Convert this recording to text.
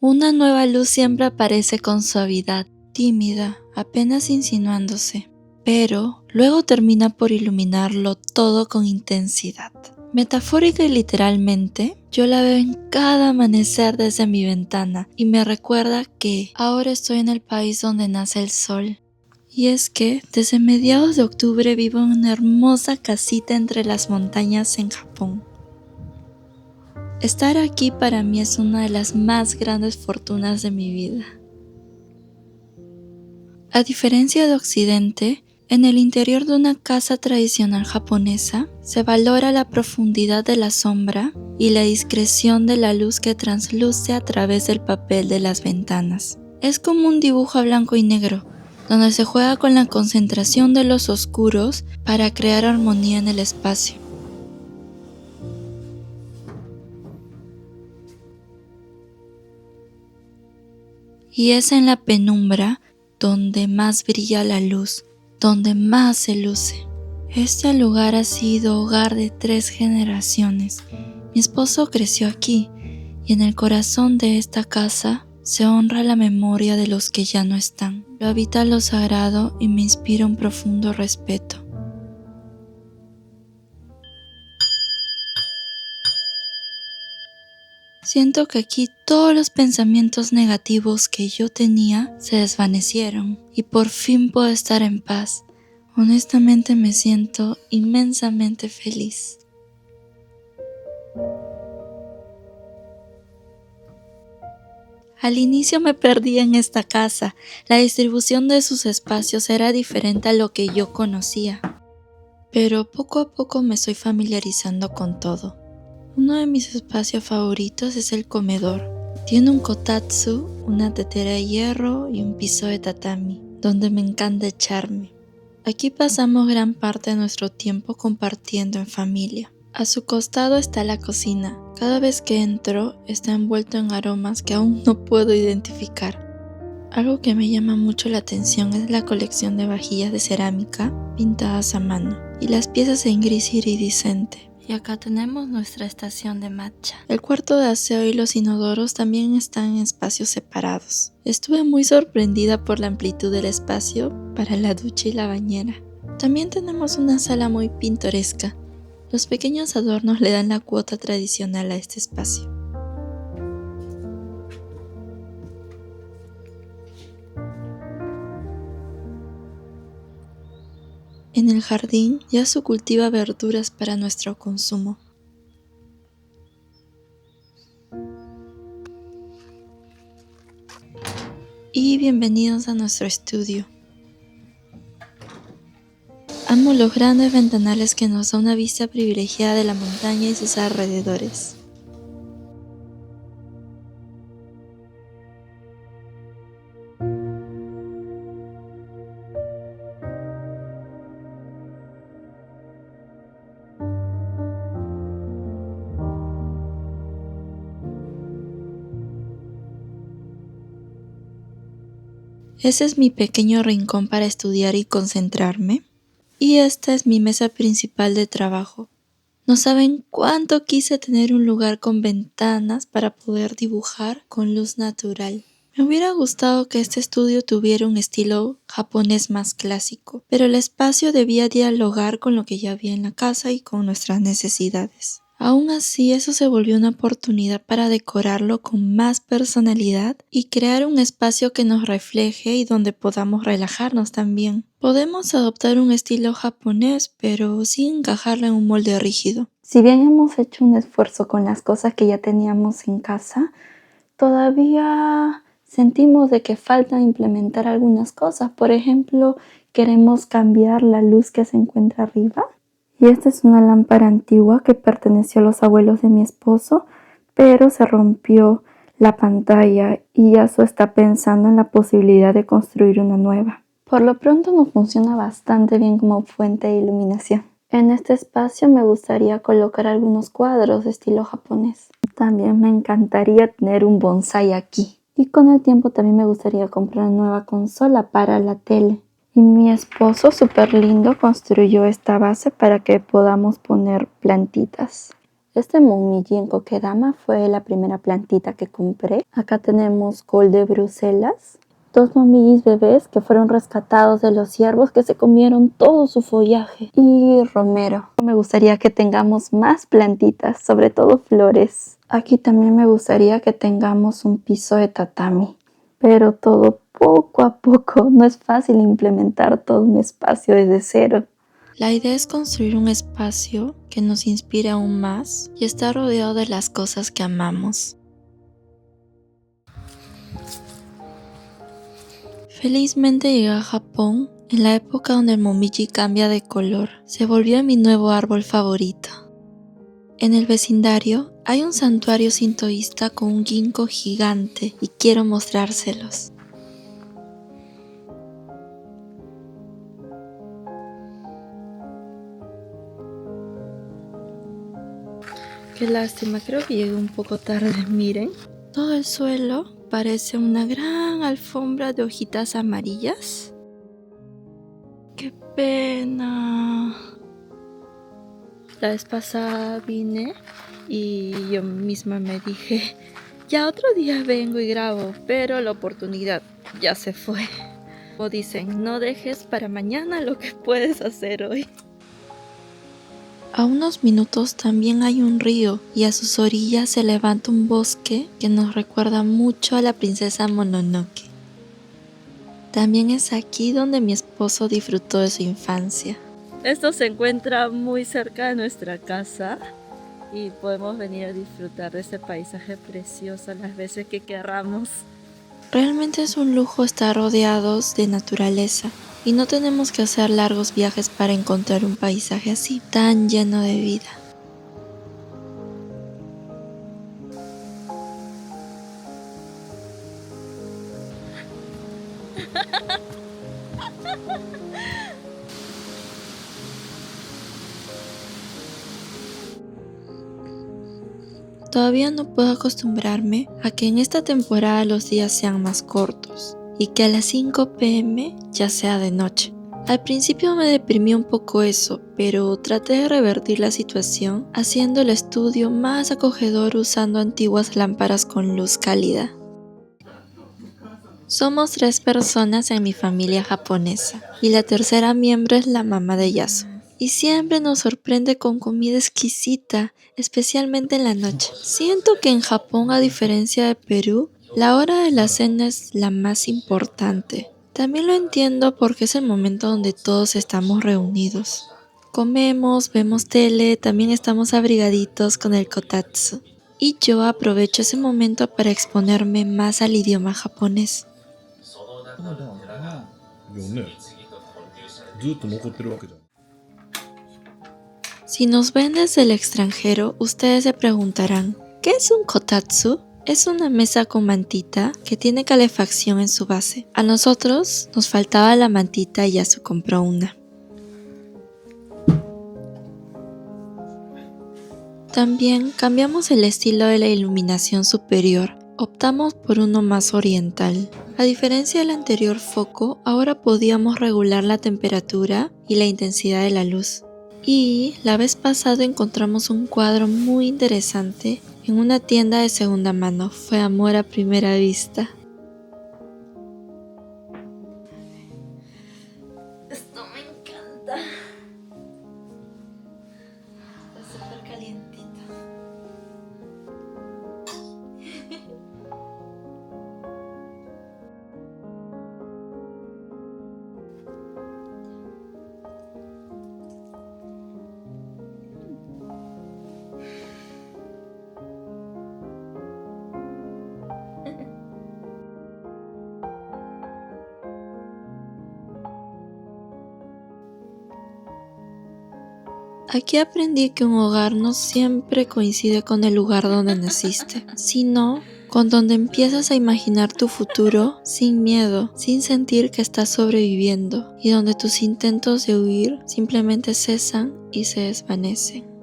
Una nueva luz siempre aparece con suavidad, tímida, apenas insinuándose, pero luego termina por iluminarlo todo con intensidad. Metafórica y literalmente, yo la veo en cada amanecer desde mi ventana y me recuerda que ahora estoy en el país donde nace el sol. Y es que desde mediados de octubre vivo en una hermosa casita entre las montañas en Japón. Estar aquí para mí es una de las más grandes fortunas de mi vida. A diferencia de Occidente, en el interior de una casa tradicional japonesa se valora la profundidad de la sombra y la discreción de la luz que transluce a través del papel de las ventanas. Es como un dibujo a blanco y negro, donde se juega con la concentración de los oscuros para crear armonía en el espacio. Y es en la penumbra donde más brilla la luz, donde más se luce. Este lugar ha sido hogar de 3 generaciones. Mi esposo creció aquí y en el corazón de esta casa se honra la memoria de los que ya no están. Lo habita lo sagrado y me inspira un profundo respeto. Siento que aquí todos los pensamientos negativos que yo tenía se desvanecieron y por fin puedo estar en paz. Honestamente me siento inmensamente feliz. Al inicio me perdí en esta casa. La distribución de sus espacios era diferente a lo que yo conocía. Pero poco a poco me estoy familiarizando con todo. Uno de mis espacios favoritos es el comedor. Tiene un kotatsu, una tetera de hierro y un piso de tatami, donde me encanta echarme. Aquí pasamos gran parte de nuestro tiempo compartiendo en familia. A su costado está la cocina. Cada vez que entro está envuelto en aromas que aún no puedo identificar. Algo que me llama mucho la atención es la colección de vajillas de cerámica pintadas a mano y las piezas en gris iridiscente. Y acá tenemos nuestra estación de matcha. El cuarto de aseo y los inodoros también están en espacios separados. Estuve muy sorprendida por la amplitud del espacio para la ducha y la bañera. También tenemos una sala muy pintoresca. Los pequeños adornos le dan la cuota tradicional a este espacio. En el jardín ya se cultiva verduras para nuestro consumo. Y bienvenidos a nuestro estudio. Amo los grandes ventanales que nos da una vista privilegiada de la montaña y sus alrededores. Ese es mi pequeño rincón para estudiar y concentrarme. Y esta es mi mesa principal de trabajo. No saben cuánto quise tener un lugar con ventanas para poder dibujar con luz natural. Me hubiera gustado que este estudio tuviera un estilo japonés más clásico, pero el espacio debía dialogar con lo que ya había en la casa y con nuestras necesidades. Aún así, eso se volvió una oportunidad para decorarlo con más personalidad y crear un espacio que nos refleje y donde podamos relajarnos también. Podemos adoptar un estilo japonés, pero sin encajarlo en un molde rígido. Si bien hemos hecho un esfuerzo con las cosas que ya teníamos en casa, todavía sentimos de que falta implementar algunas cosas. Por ejemplo, queremos cambiar la luz que se encuentra arriba. Y esta es una lámpara antigua que perteneció a los abuelos de mi esposo, pero se rompió la pantalla y Yasuo está pensando en la posibilidad de construir una nueva. Por lo pronto nos funciona bastante bien como fuente de iluminación. En este espacio me gustaría colocar algunos cuadros de estilo japonés. También me encantaría tener un bonsái aquí. Y con el tiempo también me gustaría comprar una nueva consola para la tele. Y mi esposo, súper lindo, construyó esta base para que podamos poner plantitas. Este momiji en kokedama fue la primera plantita que compré. Acá tenemos col de Bruselas, 2 momijis bebés que fueron rescatados de los ciervos que se comieron todo su follaje, y romero. Me gustaría que tengamos más plantitas, sobre todo flores. Aquí también me gustaría que tengamos un piso de tatami, pero todo poco a poco. No es fácil implementar todo un espacio desde cero. La idea es construir un espacio que nos inspire aún más y estar rodeado de las cosas que amamos. Felizmente llegué a Japón en la época donde el momiji cambia de color. Se volvió mi nuevo árbol favorito. En el vecindario hay un santuario sintoísta con un ginkgo gigante y quiero mostrárselos. Qué lástima, creo que llegué un poco tarde, miren. Todo el suelo parece una gran alfombra de hojitas amarillas. ¡Qué pena! La vez pasada vine y yo misma me dije, ya otro día vengo y grabo, pero la oportunidad ya se fue. O dicen, no dejes para mañana lo que puedes hacer hoy. A unos minutos también hay un río y a sus orillas se levanta un bosque que nos recuerda mucho a la princesa Mononoke. También es aquí donde mi esposo disfrutó de su infancia. Esto se encuentra muy cerca de nuestra casa y podemos venir a disfrutar de este paisaje precioso las veces que queramos. Realmente es un lujo estar rodeados de naturaleza y no tenemos que hacer largos viajes para encontrar un paisaje así, tan lleno de vida. Todavía no puedo acostumbrarme a que en esta temporada los días sean más cortos y que a las 5 p.m. ya sea de noche. Al principio me deprimí un poco eso, pero traté de revertir la situación haciendo el estudio más acogedor usando antiguas lámparas con luz cálida. Somos 3 personas en mi familia japonesa y la tercera miembro es la mamá de Yasu. Y siempre nos sorprende con comida exquisita, especialmente en la noche. Siento que en Japón, a diferencia de Perú, la hora de la cena es la más importante. También lo entiendo porque es el momento donde todos estamos reunidos. Comemos, vemos tele, también estamos abrigaditos con el kotatsu. Y yo aprovecho ese momento para exponerme más al idioma japonés. Si nos ven desde el extranjero, ustedes se preguntarán, ¿qué es un kotatsu? Es una mesa con mantita que tiene calefacción en su base. A nosotros nos faltaba la mantita y Yasu compró una. También cambiamos el estilo de la iluminación superior. Optamos por uno más oriental. A diferencia del anterior foco, ahora podíamos regular la temperatura y la intensidad de la luz. Y la vez pasada encontramos un cuadro muy interesante en una tienda de segunda mano. Fue amor a primera vista. Esto me encanta. Está súper calientito. Aquí aprendí que un hogar no siempre coincide con el lugar donde naciste, sino con donde empiezas a imaginar tu futuro sin miedo, sin sentir que estás sobreviviendo, y donde tus intentos de huir simplemente cesan y se desvanecen.